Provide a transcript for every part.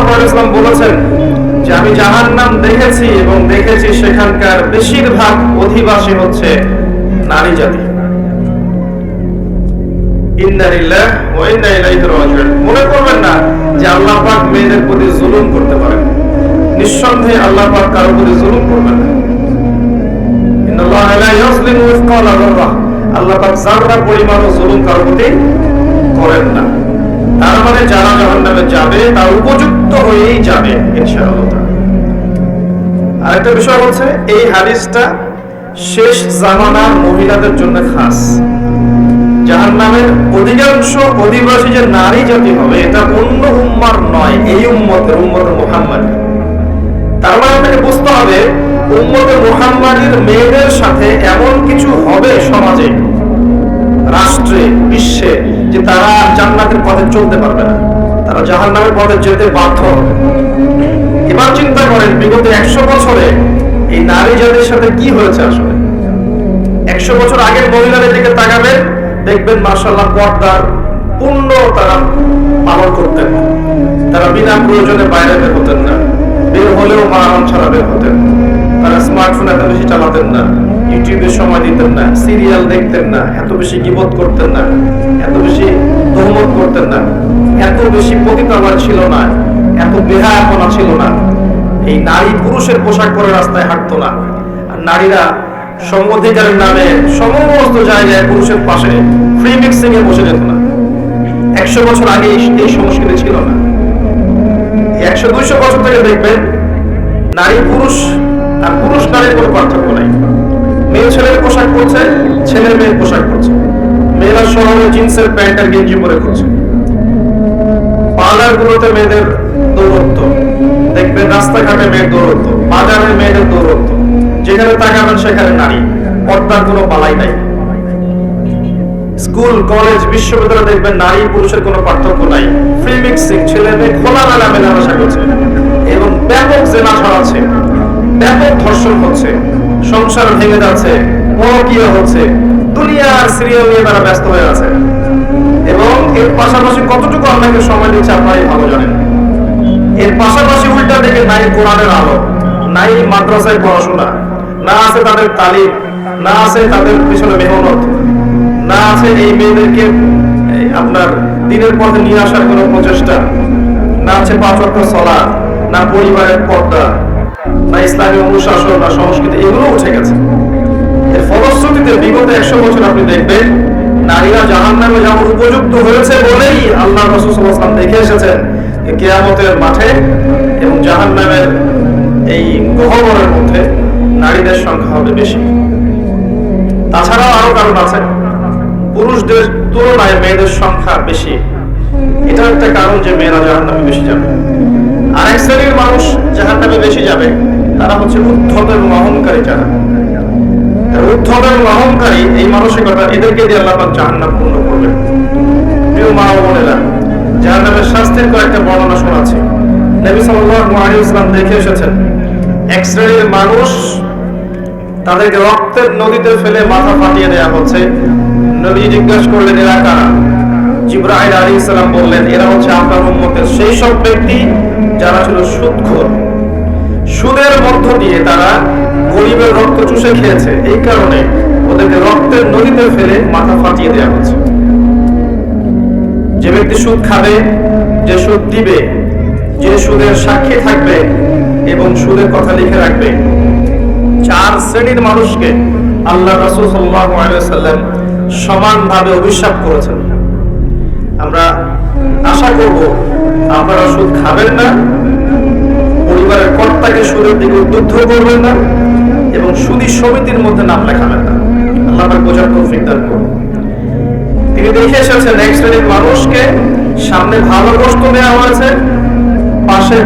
সাল্লাল্লাহু আলাইহি ওয়াসাল্লাম বলেছেন যে আমি জাহান্নাম দেখেছি এবং দেখেছি সেখানকার বেশিরভাগ অধিবাসী হচ্ছে নারী জাতি। ইন্না লিল্লাহি ওয়া ইন্না ইলাইহি রাজিউন। মনে করবেন না যে আল্লাহ পাক মেয়েদের প্রতি জুলুম করতে পারেন। নিঃসন্দেহে আল্লাহ পাক কারোর প্রতি জুলুম করবেন না। ইন্নাল্লাহা লা ইয়াজলিমু মিসকালা যাররা। আল্লাহ পাক যাররা পরিমাণও জুলুম কারোর প্রতি করেন না। তার মানে যারা জাহান্নামে যাবে তার উপযুক্ত হয়েই যাবে ইনশাআল্লাহ। আরেকটা বিষয় হচ্ছে এই হাদিসটা শেষ জামানার মহিলাদের জন্য খাস। জাহান্নামের অধিকাংশ অধিবাসী যে নারী জাতি হবে এটা অন্য উম্মার নয়, এই উম্মতের মুহাম্মদ। তার মানে আপনাকে বুঝতে হবে উম্মতে মুহাম্মাদের মেয়েদের সাথে এমন কিছু হবে সমাজে, রাষ্ট্রে, বিশ্বে, যে তারা জান্নাতের পথে চলতে পারবে না, তারা জাহান্নামের পথে যেতে বাধ্য। এবার চিন্তা করেন বিগত 100 বছরে এই নারী জাতির সাথে কি হয়েছে আসলে। 100 বছর আগের মহিলাদের দিকে তাকাবেন, দেখবেন মাশাআল্লাহ পর্দার পূর্ণ তারা পালন করতেন। তারা বিনা প্রয়োজনে বাইরে বের হতেন না, বের হলেও মাহরম ছাড়া বের হতেন। তারা স্মার্টফোন এত বেশি চালাতেন না, ইউটিউবে সময় দিতেন না, সিরিয়াল দেখতেন না, এত বেশি গীবত করতেন না, এত বেশি তহমত করতেন না, এত বেশি পতিতাবাদ ছিল না, এত বেহায়াপনা ছিল না। এই নারী পুরুষের পোশাক পরে রাস্তায় হাঁটতো না। আর নারীরা সমঅধিকারের নামে সমস্ত জায়গায় পুরুষের পাশে ফ্রি মিক্সিং এ বসে যেত না। 100 বছর আগে এই সংস্কৃতি ছিল না। 100-200 বছর থেকে দেখবেন নারী পুরুষ আর পুরুষ নারীর কোনো পার্থক্য নাই। মেয়ে ছেলের পোশাক পরছে, ছেলে মেয়ের পোশাক পরছে। মেয়েরা শহরে জিন্সের প্যান্ট আর গেঞ্জি পরে ঘুরছে। পার্লার গুলোতে মেয়েদের দৌরত্ব দেখবেন, রাস্তাঘাটে মেয়ের দৌরত্ব, বাজারে মেয়েদের দৌরত্ব, যেখানে তাকাবেন সেখানে নারী, পর্দার কোনো পালাই নাই। স্কুল, কলেজ, বিশ্ববিদ্যালয় দেখবেন নারী পুরুষের কোনো পার্থক্য নাই। ফ্রি মিক্সিং, ছেলে মেয়ে খোলামেলা মেলামেশা করছে এবং ব্যাপক জেনা ছড়াচ্ছে, ব্যাপক ধর্ষণ হচ্ছে, সংসার ভেঙে যাচ্ছে, পরকীয়া হচ্ছে, দুনিয়ার সিরিয়াল নিয়ে তারা ব্যস্ত হয়ে আছে। এবং এর পাশাপাশি কতটুকু আপনাকে সময় দিচ্ছে আপনারাই ভালো জানেন। এর পাশাপাশি উল্টা দিকে নাই কোরআনের আলো, নাই মাদ্রাসায় পড়াশোনা, না আছে তাদের তালিম, না আছে তাদের পিছনে মেহনত, না আছে এই মেয়েদেরকে আপনার দিনের পথে নিয়ে আসার কোনো প্রচেষ্টা, না আছে 5 ওয়াক্ত সালাত, না পরিবারের পর্দা, না ইসলামী অনুশাসন, না সংস্কৃতি, এগুলো উঠে গেছে। এর ফলশ্রুতিতে বিগত 100 বছর আপনি দেখবেন নারীরা জাহান্নামে যাওয়ার উপযুক্ত হয়েছে বলেই আল্লাহ রাসূল সাল্লাল্লাহু আলাইহি ওয়াসাল্লাম দেখে এসেছেন কিয়ামতের মাঠে এবং জাহান্নামের এই গহ্বরের মধ্যে নারীদের সংখ্যা হবে বেশি। তাছাড়াও আরো কারণ আছে, পুরুষদের তুলনায় মেয়েদের সংখ্যা বেশি। এটা একটা কারণ যে মেয়েরা জাহান্নামে বেশি যাবে। আর এক শ্রেণীর মানুষ জাহান্নামে বেশি যাবে, তারা হচ্ছে উদ্ধত এবং অহংকারী। যারা উদ্ধত এবং অহংকারী, এই মানসিকতা, এদেরকে দিয়ে আল্লাহ পাক জাহান্নাম পূর্ণ করবেন। প্রিয় মা ও বোনেরা, জাহান্নামের শাস্তির কয়েকটা বর্ণনা শোনাচ্ছি। নবী সাল্লাল্লাহু আলাইহি ওয়াসাল্লাম দেখে এসেছেন এক শ্রেণীর মানুষ, তাদেরকে রক্তের নদীতে ফেলে মাথা ফাটিয়ে দেওয়া হচ্ছে। নবী জিজ্ঞাসা করলেন এরা কারা? জিবরাইল আলাইহিস সালাম বললেন এরা হচ্ছে আপনার উম্মতের সেই সব ব্যক্তি যারা ছিল সুদখোর। সুদের মধ্য দিয়ে তারা গরিবের রক্ত চুষে খেয়েছে, এই কারণে ওদেরকে রক্তের নদীতে ফেলে মাথা ফাটিয়ে দেওয়া হচ্ছে। যে ব্যক্তি সুদ খাবে, যে সুদ দিবে, যে সুদের সাক্ষী থাকবে এবং সুদের কথা লিখে রাখবে, 4 শ্রেণীর মানুষকে আল্লাহ রাসূল সাল্লাল্লাহু আলাইহি ওয়াসাল্লাম সমানভাবে অভিশাপ করেছেন। আমরা আশা করব আপনারা সুদ খাবেন না, পরিবারের কর্তাকে সুদের দিকে উদ্বুদ্ধ করবেন না এবং সুদী সমিতির মধ্যে নাম লেখাবেন না। আল্লাহ পাক বোঝার তৌফিক দান করুন। তিনি দেখে এসেছেন এক শ্রেণীর মানুষকে সামনে ভালো গোশত দেওয়া হয়েছে, পাশে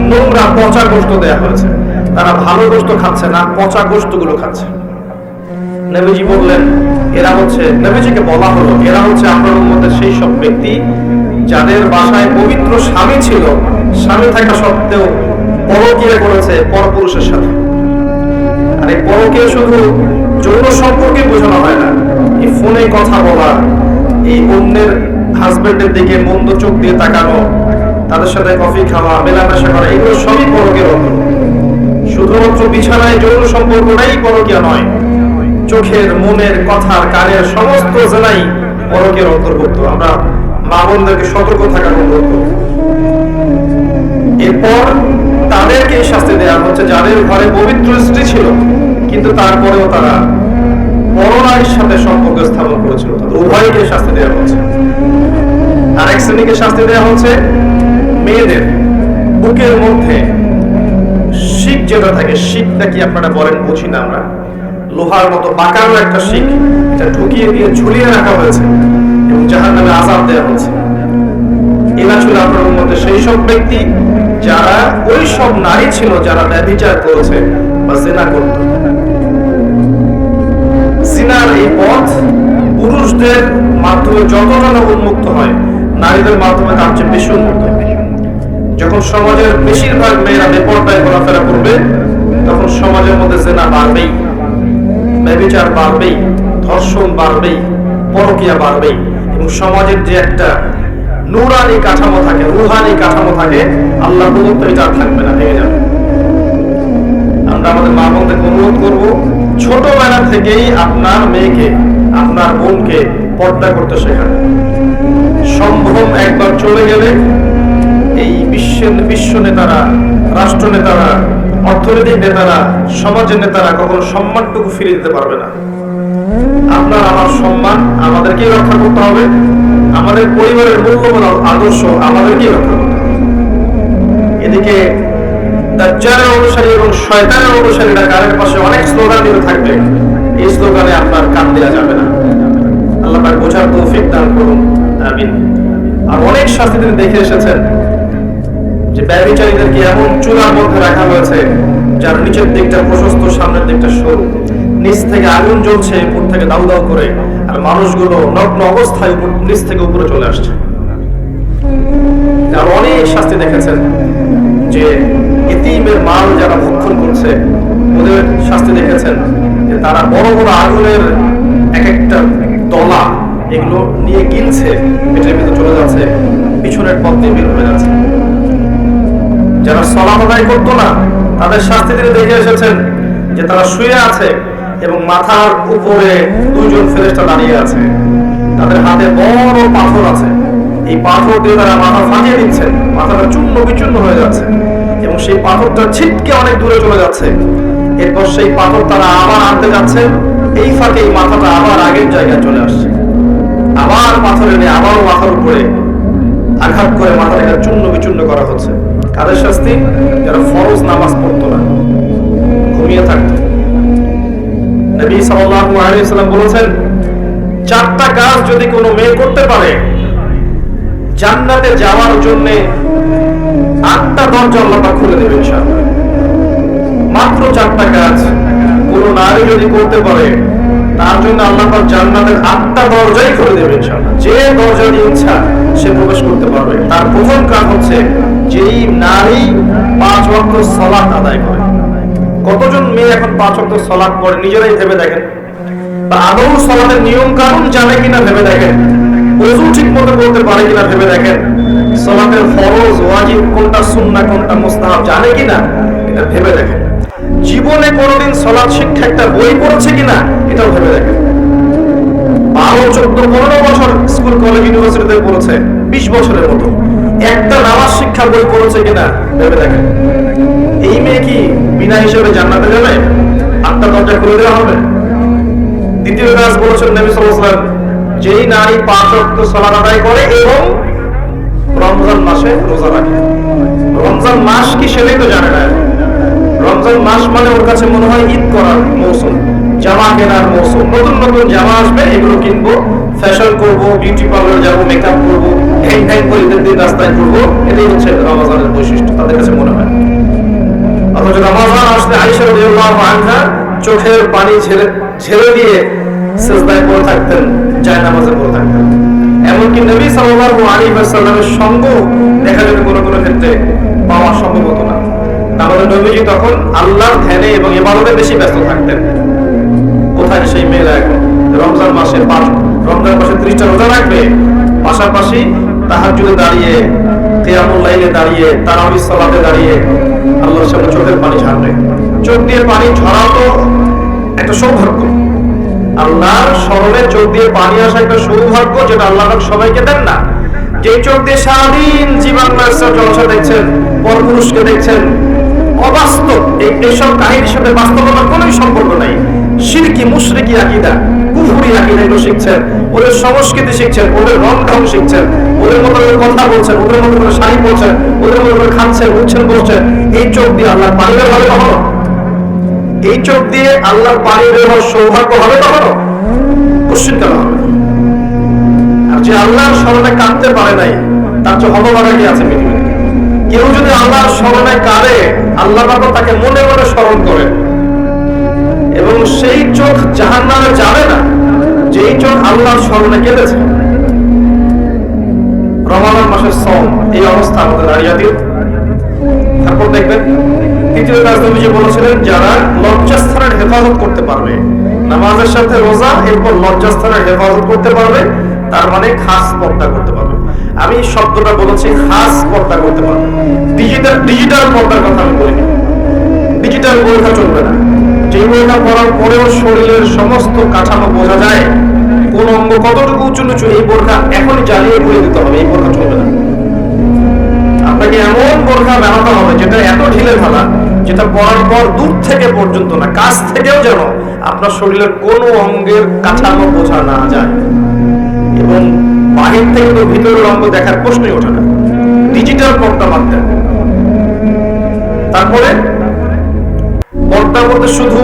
নোংরা পচা গোশত দেওয়া হয়েছে। তারা ভালো গোশত খাচ্ছে না, পচা গোশতগুলো খাচ্ছে। নবীজি বললেন এরা হচ্ছে, নবীজিকে বলা হলো এরা হচ্ছে আপনার উম্মতের সেই সব ব্যক্তি যাদের বাসায় পবিত্র স্বামী ছিল, স্বামী থাকা সত্ত্বেও পরকীয়া করেছে পরপুরুষের সাথে। আর এই পরকীয়া শুধু যৌন সম্পর্কে বোঝানো হয় না, এই ফোনে কথা বলা, এই অন্যের হাজবেন্ডের দিকে মন্দ চোখ দিয়ে তাকানো, তাদের সাথে কফি খাওয়া, মেলামেশা করা, এগুলো সবই পরকীয়ার অন্তর্ভুক্ত। শুধুমাত্র বিছানায় যৌন সম্পর্কটাই পরকীয়া নয়, চোখের, মনের, কথার, কানের সমস্ত জেলাই পরকীয়ার অন্তর্ভুক্ত। আমরা মা বোনদেরকে সতর্ক থাকার অনুরোধ করব। এরপর তাদেরকে শাস্তি দেওয়া হচ্ছে যাদের ঘরে পবিত্র স্ত্রী ছিল কিন্তু তারপরেও তারা পরনারীর সাথে সম্পর্ক স্থাপন করেছিল, তাদের উভয়কে শাস্তি দেওয়া হচ্ছে। আরেক শ্রেণীকে শাস্তি দেওয়া হচ্ছে মেয়েদের বুকের মধ্যে শিক যেটা থাকে, শিকটা কি আপনারা বলেন বুঝি না আমরা, লোহার মতো বাঁকানো একটা শিক, এটা ঢুকিয়ে দিয়ে ঝুলিয়ে রাখা হয়েছে এবং জাহান্নামে আযাব দেওয়া হচ্ছে। এরা ছিল আপনার মধ্যে সেই সব ব্যক্তি যারা ওই সব নারী ছিল যারা ব্যভিচার করেছে বা জিনা করত। জিনার এই পথ পুরুষদের মাধ্যমে যতটা না উন্মুক্ত হয়, নারীদের মাধ্যমে তার চেয়ে বেশি উন্মুক্ত হয়। যখন সমাজের বেশিরভাগ মেয়েরা বেপরদায় ঘোরাফেরা করবে, তখন সমাজের মধ্যে জিনা বাড়বেই, ব্যভিচার বাড়বেই, ধর্ষণ বাড়বেই, পরকীয়া বাড়বেই, এবং সমাজের যে একটা নূরানি কাঠামো থাকে, রুহানি কাঠামো থাকে, আল্লাহ প্রদত্ত এটা থাকবে না, ভেঙে যাবে। আমরা আমাদের মা বোনদেরকে অনুরোধ করব, ছোটবেলা থেকেই আপনার মেয়েকে, আপনার বোনকে পর্দা করতে শেখান। সম্ভ্রম একবার চলে গেলে এই বিশ্ব নেতারা, রাষ্ট্র নেতারা, অর্থনৈতিক নেতারা, সমাজের নেতারা কখনো সম্মানটুকু ফিরে দিতে পারবে না। আপনার আমার সম্মান আমাদেরকেই রক্ষা করতে হবে, আমাদের পরিবারের মূল্যবান আদর্শ আমাদেরকেই রক্ষা করতে হবে। এদিকে দাজ্জালের অনুসারী এবং শয়তানের অনুসারীরা গানের পাশে অনেক স্লোগান দিতে থাকবে, এই স্লোগানে আপনার কান দেওয়া যাবে না। আল্লাহ পাক বোঝার তৌফিক দান করুন, আমিন। আর অনেক শাস্তি তিনি দেখে এসেছেন যে ব্যভিচারীদেরকে এমন চুলার মধ্যে রাখা হয়েছে যার নিচের দিকটা প্রশস্ত, সামনের দিকটা সরু, নিচ থেকে আগুন জ্বলছে, উপর থেকে দাউ দাউ করে, আর মানুষগুলো নগ্ন অবস্থায় নিচ থেকে উপরে চলে আসছে। আর অনেক শাস্তি দেখেছেন যে ইতিমের মাল যারা ভক্ষণ করছে, ওদের শাস্তি দেখেছেন যে তারা বড় বড় আগুনের এক একটা দলা এগুলো নিয়ে গিলছে, পেটের ভিতরে চলে যাচ্ছে, পিছনের পথ দিয়ে বের হয়ে যাচ্ছে। যারা সালাত আদায় করতো না, তাদের শাস্তি তিনি দেখে এসেছেন যে তারা শুয়ে আছে এবং মাথার উপরে দুইজন ফেরেশতা দাঁড়িয়ে আছে, তাদের হাতে বড় পাথর আছে, এই পাথর দিয়ে তারা মাথা ফাটিয়ে দিচ্ছেন, মাথাটা চূর্ণ বিচূর্ণ হয়ে যাচ্ছে এবং সেই পাথরটা ছিটকে অনেক দূরে চলে যাচ্ছে। এরপর সেই পাথর তারা আবার আনতে যাচ্ছে, এই ফাঁকে এই মাথাটা আবার আগের জায়গায় চলে আসছে, আবার পাথর এনে আবারও মাথার উপরে আঘাত করে মাথাটাকে চূর্ণ বিচূর্ণ করা হচ্ছে। কাদের শাস্তি? যারা ফরজ নামাজ পড়তো না, ঘুমিয়ে থাকতো। নবী সাল্লাল্লাহু আলাইহি ওয়াসাল্লাম বলেছেন, চারটা কাজ যদি কোনো মেয়ে করতে পারে, জান্নাতে যাওয়ার জন্য 8টা দরজা আল্লাহ পাক খুলে দেবেন ইনশাআল্লাহ। মাত্র 4টা কাজ কোন নারী যদি করতে পারে, তার জন্য আল্লাহ পাক জান্নাতের 8টা দরজাই খুলে দেবেন ইনশাআল্লাহ। যে দরজা দিয়ে ইচ্ছা সে প্রবেশ করতে পারবে। তার প্রথম কাজ হচ্ছে, যেই নারী 5 ওয়াক্ত সালাত আদায় করে। কতজন মেয়ে এখন 5 ওয়াক্ত সালাত পড়ে নিজেরাই ভেবে দেখেন, বা আদৌ সালাতের নিয়ম কানুন জানে কিনা ভেবে দেখেন, ওযু ঠিকমতো করতে পারে কিনা ভেবে দেখেন, সালাতের ফরজ ওয়াজিব কোনটা, সুন্নাহ কোনটা, মুস্তাহাব জানে কিনা এটা ভেবে দেখেন। জীবনে কোনোদিন সালাত শিক্ষা একটা বই পড়েছে কিনা এটাও ভেবে দেখেন। 12, 14, 15 বছর স্কুল, কলেজ, ইউনিভার্সিটিতে পড়েছে, 20 বছরের মতো একটা নামাজ শিক্ষা বই পড়েছে কিনা ভেবে দেখেন। এই মেয়ে কি বিনা হিসেবে জান্নাতে যাবে? 8টা দরজা খুলে দেওয়া হবে? দ্বিতীয় কাজ বলেছেন নবী সাল্লাল্লাহু আলাইহি ওয়াসাল্লাম, যেই নারী 5 ওয়াক্ত সালাত আদায় করে এবং রমজান মাসে রোজা রাখে। রমজান মাস কি সেটাই তো জানে না। রমজান মাস মানে ওর কাছে মনে হয় ঈদ করার মৌসুম, জামা কেনার মৌসুম, নতুন নতুন জামা আসবে, এগুলো কিনবো, ফ্যাশন করবো, বিউটি পার্লার যাবো, মেকআপ করবো, হ্যাং হ্যাং করে দিন রাস্তায় ঘুরবো, এটাই হচ্ছে রমজানের বৈশিষ্ট্য তাদের কাছে মনে হয়। অথচ রমজান আসলে আয়েশা রাদিয়াল্লাহু আনহা চোখের পানি ঝেড়ে দিয়ে সিজদায় পড়ে থাকতেন, জায়নামাজে পড়ে থাকতেন। এমনকি নবী সাল্লাল্লাহু আলাইহি ওয়াসাল্লামের সঙ্গ দেখা যেত কোনো কোনো ক্ষেত্রে পাওয়া সম্ভব হতো না। আমাদের নবীজি তখন আল্লাহর ধ্যানে এবং ইবাদতে বেশি ব্যস্ত থাকতেন। কোথায় সেই মেয়েরা এখন রমজান মাসে 30টা রোজা রাখবে, পাশাপাশি তাহাজ্জুদে দাঁড়িয়ে কিয়ামুল লাইলে দাঁড়িয়ে, তারাবির সালাতে দাঁড়িয়ে আল্লাহর সামনে চোখের পানি ঝাড়বে। চোখ দিয়ে পানি ঝরা তো একটা সৌভাগ্য, আল্লাহর স্মরণে চোখ দিয়ে পানি আসা একটা সৌভাগ্য, যেটা আল্লাহ পাক সবাইকে দেন না। যে চোখ দিয়ে সারাদিন জীবন জলসা দেখছেন, পরপুরুষকে দেখছেন, অবাস্তব এইসব কাহিনীর সাথে বাস্তবতার কোনো সম্পর্ক নাই। শিরকি মুশরিকি আকীদা, কুফরি আকীদা এগুলো শিখছেন, ওদের সংস্কৃতি শিখছেন, ওদের রং ঢং শিখছেন, ওদের মতো করে কথা বলছেন, ওদের মতো করে শাড়ি পরছেন, ওদের মতো করে খাচ্ছেন, উঠছেন, বসছেন। এই চোখ দিয়ে আল্লাহ পানি বের হবে কখনো? এই চোখ দিয়ে আল্লাহর পানি বের হওয়ার সৌভাগ্য হবে কখনো? কোশ্চিনকাল হবে। আর যে আল্লাহর স্মরণে কাঁদতে পারে নাই, তার চেয়ে হতভাগা কি আছে পৃথিবীতে? কেউ যদি আল্লাহর স্মরণে কাঁদে, আল্লাহ পাক তাকে মনে মনে স্মরণ করে, এবং সেই চোখ জাহান্নামে যাবে না যেই চোখ আল্লাহর স্মরণে কেঁদেছে। রমাদান মাসের সওম, এই অবস্থা আমাদের দাঁড়িয়ে। তারপর দেখবেন তৃতীয় কাজ নবীজি বলেছিলেন, যারা লজ্জাস্থানের হেফাজত করতে পারবে, নামাজের সাথে রোজা, এরপর লজ্জাস্থানের হেফাজত করতে পারবে, তার মানে খাস পর্দা করতে পারবে। আমি শব্দটা বলেছি খাস পর্দা করতে পারবে, ডিজিটাল পর্দার কথা আমি বলিনি। ডিজিটাল বোরখা চলবে না, যে বোরখা পরার পরেও শরীরের সমস্ত কাঠামো বোঝা যায়, কোন অঙ্গ কতটুকু উঁচু নিচু, এই বোরখা এখনই জ্বালিয়ে বলে দিতে হবে, এই বোরখা চলবে না। আপনাকে এমন বোরখা বানাতে হবে যেটা এত ঢিলে ঢালা, যেটা পরার পর দূর থেকে পর্যন্ত না, কাছ থেকেও যেন আপনার শরীরের কোনো অঙ্গের কাঠামো বোঝা না যায়, এবং বাহির থেকে তো ভিতরের অঙ্গ দেখার প্রশ্নই ওঠে না। ডিজিটাল পর্দা মানতে। তারপরে পর্দা বলতে শুধু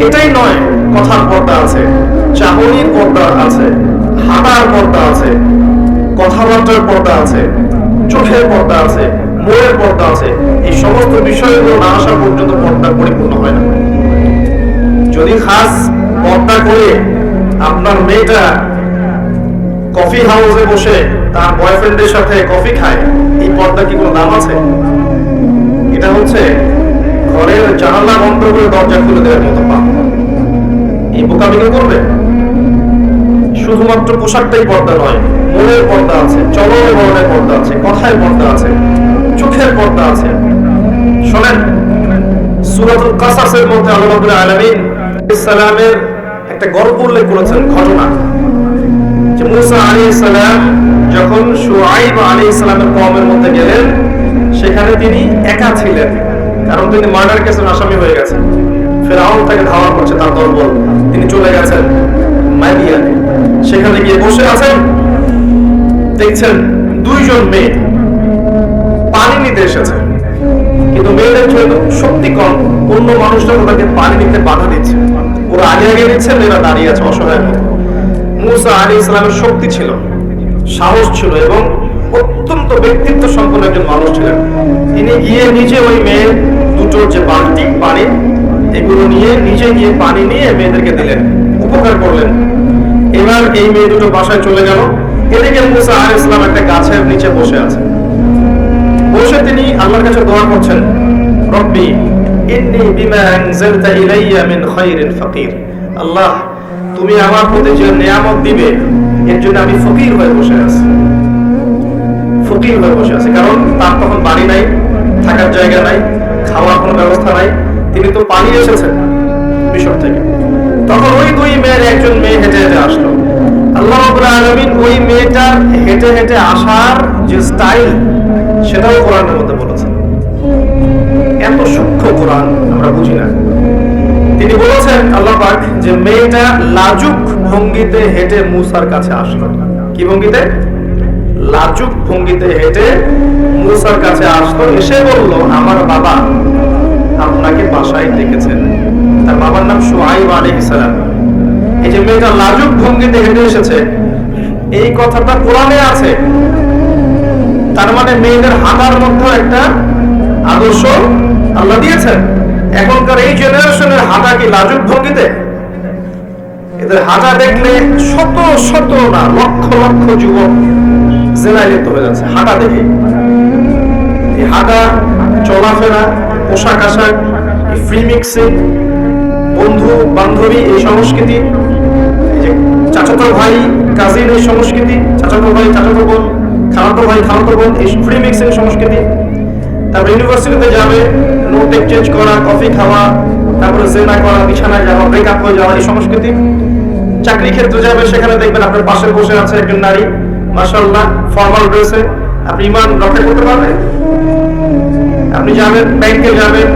এটাই নয়, কথার পর্দা আছে, চাহনির পর্দা আছে, হাঁটার পর্দা আছে, কথাবার্তার পর্দা আছে, চোখের পর্দা আছে, মনের পর্দা আছে। এই সমস্ত বিষয়গুলো না আসা পর্যন্ত পর্দা পরিপূর্ণ হয় না। যদি খাস পর্দা করে আপনার মেয়েটা কফি হাউসে বসে তার বয়ফ্রেন্ডের সাথে কফি খায়, এই পর্দা কি কোনো দাম আছে? এটা হচ্ছে ঘরের জানালা বন্ধ করে দরজা খুলে দেওয়ার মতো পাপ। এই বোকামি কেউ করবে? শুধুমাত্র পোশাকটাই পর্দা নয়, মনের পর্দা আছে, চলনে বলনের পর্দা আছে, কথায় পর্দা আছে, চোখের পর্দা আছে। শোনেন, সূরাতুল কাসাসের মধ্যে আল্লাহ রাব্বুল আলামিন সালামের একটা গল্প উল্লেখ করেছেন, ঘটনা, যে মুসা আলাইহিস সালাম যখন শুআইব আলাইহিস সালামের কওমের মধ্যে গেলেন, সেখানে তিনি একা ছিলেন, কারণ তিনি মার্ডার কেসের আসামি হয়ে গেছেন। ফেরাউন তাকে ধাওয়া করছে, তার দলবল। তিনি চলে গেছেন মাদিয়ানে, সেখানে গিয়ে বসে আছেন, দেখছেন দুইজন মেয়ে পানি নিতে এসেছে, কিন্তু মেয়েদের যেহেতু শক্তি কম, অন্য মানুষরা তাদেরকে পানি নিতে বাধা দিচ্ছে, ওরা আগে আগে নিচ্ছে, মেয়েরা দাঁড়িয়ে আছে অসহায়ের মতো। মুসা আলাইহিস সালামের শক্তি ছিল, সাহস ছিল, এবং অত্যন্ত ব্যক্তিত্ব সম্পন্ন একজন মানুষ ছিলেন। তিনি গিয়ে নিজে ওই মেয়ে দুটোর যে বালতি পানি, এগুলো নিয়ে নিজে গিয়ে পানি নিয়ে মেয়েদেরকে দিলেন, উপকার করলেন। এবার এই মেয়ে দুটো বাসায় চলে গেল। এদিকে মুসা আলাইহিস সালাম একটা গাছের নিচে বসে আছে, বসে তিনি আল্লাহর কাছে দোয়া করছেন, রব্বি ইন্নী বিমা আনজালতা ইলাইয়া মিন খায়রিন ফাকির। আল্লাহ, তুমি আমার প্রতি যে নিয়ামত দিবে, এর জন্য আমি ফকির হয়ে বসে আছি। ফকির হয়ে বসে আছে, কারণ তার তখন বাড়ি নাই, থাকার জায়গা নাই, খাওয়ার কোনো ব্যবস্থা নাই। তিনি তো পালিয়ে এসেছেন মিশর থেকে। তখন ওই দুই মেয়ের একজন মেয়ে হেঁটে হেঁটে আসলো। আল্লাহ রাব্বুল আলামিন ওই মেয়েটার হেঁটে হেঁটে আসার যে স্টাইল, সেটাও কোরআনের মধ্যে বলেছেন। এত সূক্ষ্ম কোরআন আমরা বুঝি না। তিনি বলেছেন আল্লাহ পাক যে মেয়েটা লাজুক ভঙ্গিতে হেঁটে মুসার কাছে আসলো। কি ভঙ্গিতে? লাজুক ভঙ্গিতে হেঁটে মুসার কাছে আসলো, এসে বলল, আমার বাবা আপনাকে বাসায় ডেকেছেন। তার বাবার নাম শুআইব আলাইহিস সালাম। এই যে মেয়েটা লাজুক ভঙ্গিতে হেঁটে এসেছে, এই কথাটা কোরআনে আছে। তার মানে মেয়েদের হাঁটার মধ্যে একটা আদর্শ আল্লাহ দিয়েছেন। এখনকার এই জেনারেশনের হাঁটা কি লাজুক ভঙ্গিতে? এদের হাঁটা দেখলে শত শত না লক্ষ লক্ষ যুবক জেনায় লিপ্ত হয়ে যাচ্ছে হাঁটা দেখে। এই হাঁটা, চলাফেরা, পোশাক আশাক, ফ্রি মিক্সিং, বন্ধু বান্ধবী এই সংস্কৃতি, এই যে চাচাতো ভাই কাজিন এই সংস্কৃতি, চাচাতো ভাই চাচাতো বোন খালাতো ভাই খালাতো বোন, এই ফ্রি মিক্সিং সংস্কৃতি। তারপর ইউনিভার্সিটিতে যাবে, নোট এক্সচেঞ্জ করা, কফি খাওয়া, তারপরে জেনা করা, বিছানায় যাওয়া, ব্রেকআপ হয়ে যাওয়া, এই সংস্কৃতি। চাকরি ক্ষেত্রে যাবে, সেখানে দেখবেন আপনার পাশে বসে আছে একজন নারী, মাশাআল্লাহ ফর্মাল ড্রেসে। আপনি ইমান রক্ষা করতে পারবেন? আপনি যাবেন, ব্যাংকে যাবেন,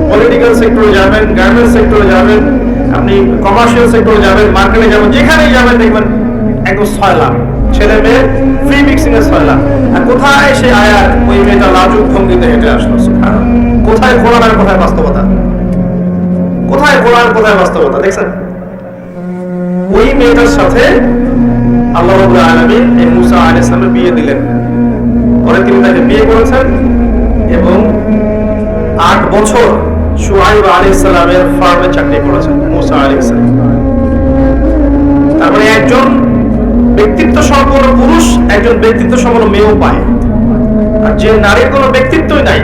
পলিটিক্যাল সেক্টরে যাবেন, গার্মেন্টস সেক্টরে যাবেন, আপনি কমার্শিয়াল সেক্টরে যাবেন, মার্কেটে যাবেন, যেখানেই যাবেন দেখবেন একদম ছয়লাম ছেলে মেয়ে ফ্রি মিক্সিং এর ছয়লাম। আর কোথায় সেই আয়াত, ওই মেয়েটা লাজুক ভঙ্গিতে হেঁটে আসলো? কোথায় কোরআন আর কোথায় বাস্তবতা? কোথায় কোরআন, কোথায় বাস্তবতা? দেখছেন? ওই মেয়েটার সাথে আল্লাহ রাব্বুল আলামিন এই মুসা আলাইহিস সালামের বিয়ে দিলেন। পরে তিনি তাকে বিয়ে করেছেন এবং 8 বছর শুআয়ব আলাইহিস সালামের ফার্মে চাকরি করেছেন মুসা আলাইহিস সালাম। তারপরে একজন ব্যক্তিত্ব সম্পন্ন পুরুষ একজন ব্যক্তিত্ব সম্পন্ন মেয়েও পায়। আর যে নারীর কোনো ব্যক্তিত্বই নাই,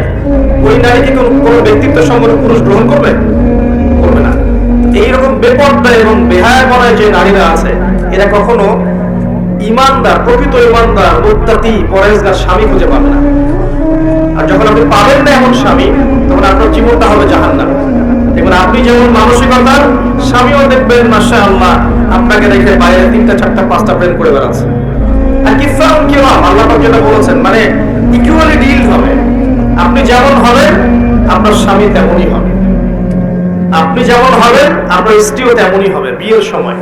ওই নারীকে কোনো ব্যক্তিত্ব সম্পন্ন পুরুষ গ্রহণ করবে? করবে না। এইরকম বেপর্দা এবং বেহায়াপনায় যে নারীরা আছে, এরা কখনো ইমানদার, প্রকৃত ইমানদার, মুত্তাকি, পরহেজগার স্বামী খুঁজে পাবে না। আর যখন আপনি পাবেন না এমন স্বামী, তখন আপনার জীবনটা হবে জাহান্নাম। দেখবেন আপনি যেমন মানসিকতার, স্বামীও দেখবেন মাশাআল্লাহ আপনাকে রেখে বাইরে 3টা 4টা 5টা প্রেম করে বেড়াচ্ছে। আর কিফাউন কিরাম, আল্লাহ পাক যেটা বলেছেন, মানে ইকুয়ালি ডিল হবে। আপনি যেমন হবেন আপনার স্বামী তেমনই হবে, আপনি যেমন হবেন আপনার স্ত্রীও তেমনই হবে। বিয়ের সময়,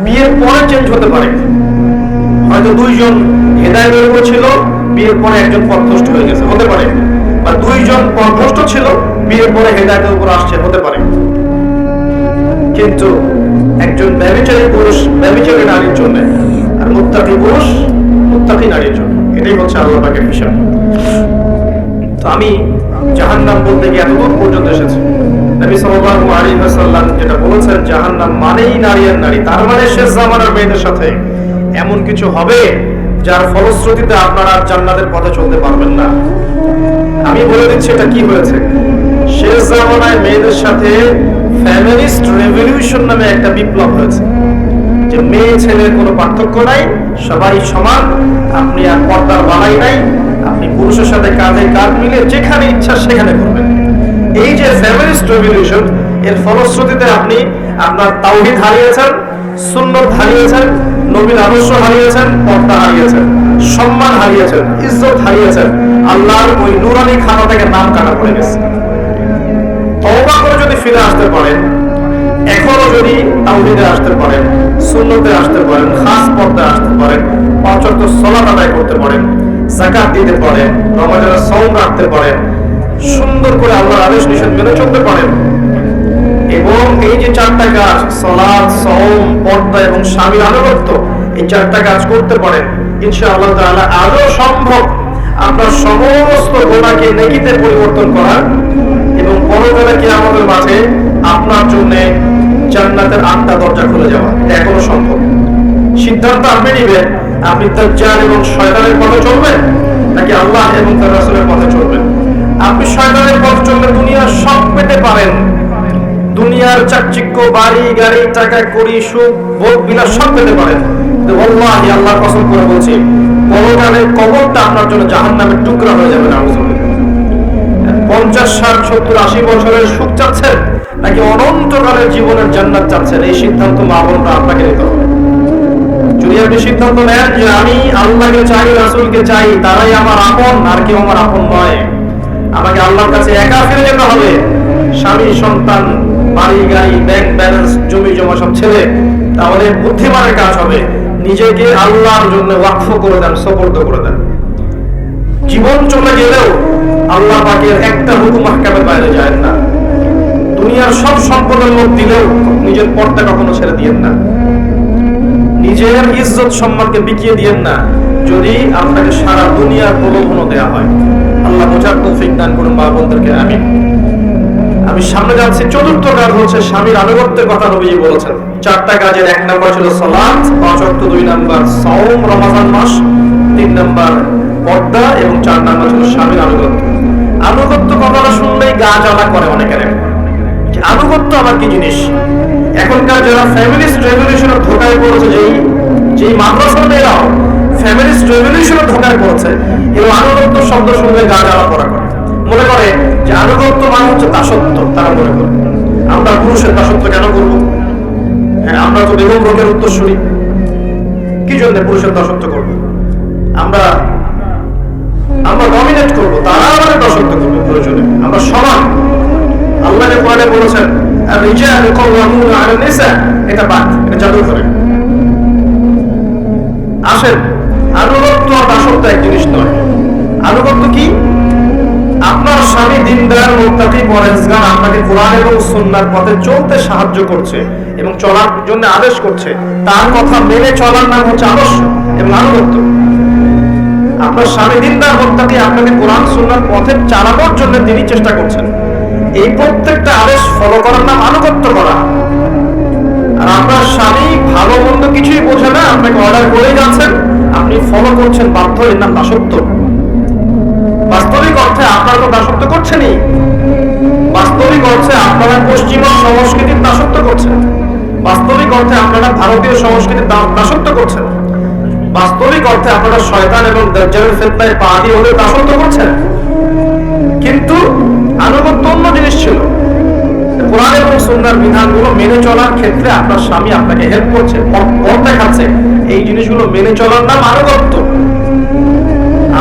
বিয়ের পরে চেঞ্জ হতে পারে। হয়তো 2 জন হেদায়েতের উপর ছিল, বিয়ের পরে একজন পথভ্রষ্ট হয়ে গেছে, হতে পারে। বা 2 জন পথভ্রষ্ট ছিল, বিয়ের পরে হেদায়েতের উপর আসছে, হতে পারে। কিন্তু একজন ব্যভিচারী পুরুষ ব্যভিচারী নারীর জন্য, আর মুত্তাকি পুরুষ মুত্তাকি নারীর জন্য। এটাই হচ্ছে আল্লাহ পাকের হিসাব। তো আমি জাহান্নাম বলতে গিয়ে এতদূর পর্যন্ত এসেছি। নবী সাল্লাল্লাহু আলাইহি ওয়াসাল্লাম যেটা বলেছেন, জাহান্নাম মানেই নারী আর নারী। তার মানে শেষ জামানার মেয়েদের সাথে এমন কিছু হবে যার ফলশ্রুতিতে আপনারা জান্নাতের পথে চলতে পারবেন না। আমি বলে দিচ্ছি এটা কি হয়েছে। শেষ জামানায় মেয়েদের সাথে ফেমিনিস্ট রেভলিউশন নামে একটা বিপ্লব হয়েছে, যে মেয়ে ছেলের কোনো পার্থক্য নাই, সবাই সমান। আপনি আর পর্দার বালাই নাই, আপনি পুরুষের সাথে কাঁধে কাঁধ মিলে যেখানে ইচ্ছা সেখানে করবেন। এই যে ফেমিনিস্ট রেভলিউশন, এর ফলশ্রুতিতে আপনি আপনার তাওহীদ হারিয়েছেন, সুন্নাত হারিয়েছেন, নবীর আদর্শ হারিয়েছেন, পর্দা হারিয়েছেন, সম্মান হারিয়েছেন, ইজ্জত হারিয়েছেন। আল্লাহর ওই নূরানি খানা থেকে নাম কাটা পড়ে গেছে। তওবা করে যদি ফিরে আসতে পারেন, এখনো যদি তাওহীদে আসতে পারেন, সুন্নতে আসতে পারেন, খাস পর্দায় আসতে পারেন, 5 ওয়াক্ত সালাত আদায় করতে পারেন, যাকাত দিতে পারেন, রমজানের সওম রাখতে পারেন, সুন্দর করে আল্লাহর আদেশ নিষেধ মেনে চলতে পারেন, এবং এই যে 4টা কাজ সালাত, সওম, পর্দা এবং স্বামীর আনুগত্য, এই 4টা কাজ করতে পারেন, ইনশাআল্লাহ তাআলা আজও সম্ভব আপনার সমস্ত গুনাহকে নেকিতে পরিবর্তন করা এবং পরকালে কিয়ামতের মাঠে আপনার জন্য জান্নাতের 8টা দরজা খুলে যাওয়া। এখনো সম্ভব। সিদ্ধান্ত আপনি নেবেন, আপনি দাজ্জাল এবং শয়তানের পথে চলবেন নাকি আল্লাহ এবং তার রাসূলের পথে চলবেন। আপনি শয়তানের পথে চললে দুনিয়ার সব পেতে পারেন, দুনিয়ার চাকচিক্য, বাড়ি গাড়ি, টাকা কড়ি, সুখ ভোগ বিলাস সব পেতে পারেন, কিন্তু আল্লাহি, আল্লাহর কসম করে বলছি, পরকালের কবরটা আপনার জন্য জাহান্নামের টুকরা হয়ে যাবে। নাউযুবিল্লাহ। 50, 60, 70, 80 বছরের সুখ চাচ্ছেন নাকি অনন্তকালের জীবনের জান্নাত চাচ্ছেন? এই সিদ্ধান্ত মা বোনরা আপনাকে নিতে হবে। যদি আপনি সিদ্ধান্ত নেন যে আমি আল্লাহকে চাই, রাসূলকে চাই, তারাই আমার আপন, আর কেউ আমার আপন নয়, আমাকে আল্লাহর কাছে একা ফিরে যেতে হবে, স্বামী সন্তান বাড়ি গাড়ি ব্যাংক ব্যালেন্স জমি জমা সব ছেড়ে, তাহলে বুদ্ধিমানের কাজ হবে নিজেকে আল্লাহর জন্য ওয়াকফ করে দেন, সুপর্দ করে দেন। জীবন চলে গেলেও আল্লাহ পাকের একটা হুকুম মাহকামের বাইরে যায় না। দুনিয়ার সব সম্পদের লোক দিলেও নিজের পর্দা কখনো ছেড়ে দিয়েন না, নিজের ইজ্জত সম্মানকে বিকিয়ে দিয়েন না, যদি আপনাকে সারা দুনিয়ার প্রলোভন দেয়া হয়। আল্লাহ বোঝার তৌফিক দান করুন মা বোনদেরকে, আমিন। আমি সামনে যাচ্ছি। 4র্থ কাজ হচ্ছে স্বামীর আনুগত্যের কথা নবীজি বলেছেন। 4টা কাজের 1 নাম্বার ছিল সালাত, 5 ওয়াক্ত, 2 নাম্বার সওম রমাদান মাস, 3 নাম্বার পর্দা এবং 4 নাম্বার ছিল স্বামীর আনুগত্য। আনুগত্য কথাটা শুনলেই গা জ্বালা করে অনেকের। আনুগত্য আবার কি জিনিস? এখনকার যারা ফ্যামিলিস্ট রেভলিউশনের ধোকায় পড়েছে, যেই মাদ্রাসা মেয়েরাও ফ্যামিলিস্ট রেভলিউশনে ঢোকায় পড়েছে এবং আনুগত্য শব্দ শুনলে গা জ্বালা পড়া করে, মনে করে যে আনুগত্য মানে হচ্ছে দাসত্ব। তারা মনে করে আমরা পুরুষের দাসত্ব কেন করব? হ্যাঁ, আমরা তো বেগম রোগের উত্তরসূরি, কি জন্য পুরুষের দাসত্ব করবো? আমরা ডমিনেট করবো, তারা আমাদের দাসত্ব করবে প্রয়োজনে। আমরা সমান। আল্লাহ কোরআনে বলেছেন আর-রিজালু কাওয়ামুনা আলা নিসা, এটা বাদ, এটা জাদু করে। আসেন, আনুগত্য আর দাসত্ব এক জিনিস নয়। আনুগত্য কি? আপনার স্বামী দিনদার মুত্তাকি পরহেজগার আপনাকে কোরআন এবং সুন্নাহর পথে চলতে সাহায্য করছে এবং চলার জন্য আদেশ করছে, তার কথা মেনে চলার নাম হচ্ছে আদর্শ এবং আনুগত্য। আপনার স্বামী দিনদার মুত্তাকি আপনাকে কোরআন সুন্নাহর পথে চালানোর জন্য তিনি চেষ্টা করছেন, এই প্রত্যেকটা আদেশ ফলো করার নাম আনুগত্য করা। আর আপনার স্বামী ভালো মন্দ কিছুই বোঝে না, আপনাকে অর্ডার করেই যাচ্ছেন, আপনি ফলো করছেন বাধ্য, এর নাম দাসত্ব। বাস্তবিক অর্থে আপনারা তো দাসত্ব করছেনই। বাস্তবিক অর্থে আপনারা পশ্চিমা সংস্কৃতির দাসত্ব করছেন। বাস্তবিক অর্থে আপনারা ভারতীয় সংস্কৃতির দাসত্ব করছেন। বাস্তবিক অর্থে আপনারা শয়তান এবং দাজ্জালের ফিতনায় পা দিয়ে ওদের দাসত্ব করছেন। কিন্তু আনুগত্য অন্য জিনিস ছিল। কোরআন এবং সুন্নাহর বিধানগুলো মেনে চলার ক্ষেত্রে আপনার স্বামী আপনাকে হেল্প করছে, পথ দেখাচ্ছে, এই জিনিসগুলো মেনে চলার নাম আনুগত্য।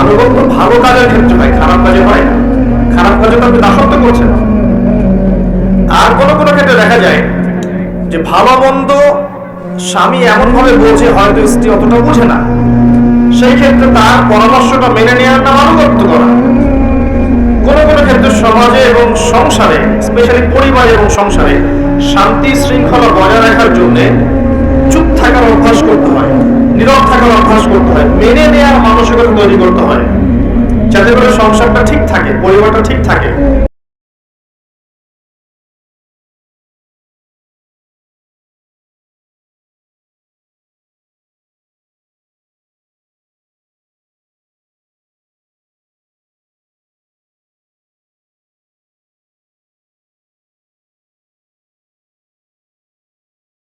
আনুগত্য ভালো কাজের ক্ষেত্রে হয়, খারাপ কাজে হয় না। খারাপ কাজে তো আপনি দাসত্ব করছেন। আর কোন কোন ক্ষেত্রে দেখা যায় যে ভালো মন্দ স্বামী এমন ভাবে বোঝে, হয়তো স্ত্রী অতটা বোঝে না, সেই ক্ষেত্রে তার পরামর্শটা মেনে নেওয়ার নাম আনুগত্য করা। কোন কোন ক্ষেত্রে সমাজে এবং সংসারে, স্পেশালি পরিবার এবং সংসারে শান্তি শৃঙ্খলা বজায় রাখার জন্য চুপ থাকার অভ্যাস করতে হয়, নীরব থাকার অভ্যাস করতে হয়, মেনে নেওয়ার মানসিকতা তৈরি করতে হয়, যাতে করে সংসারটা ঠিক থাকে, পরিবারটা ঠিক থাকে।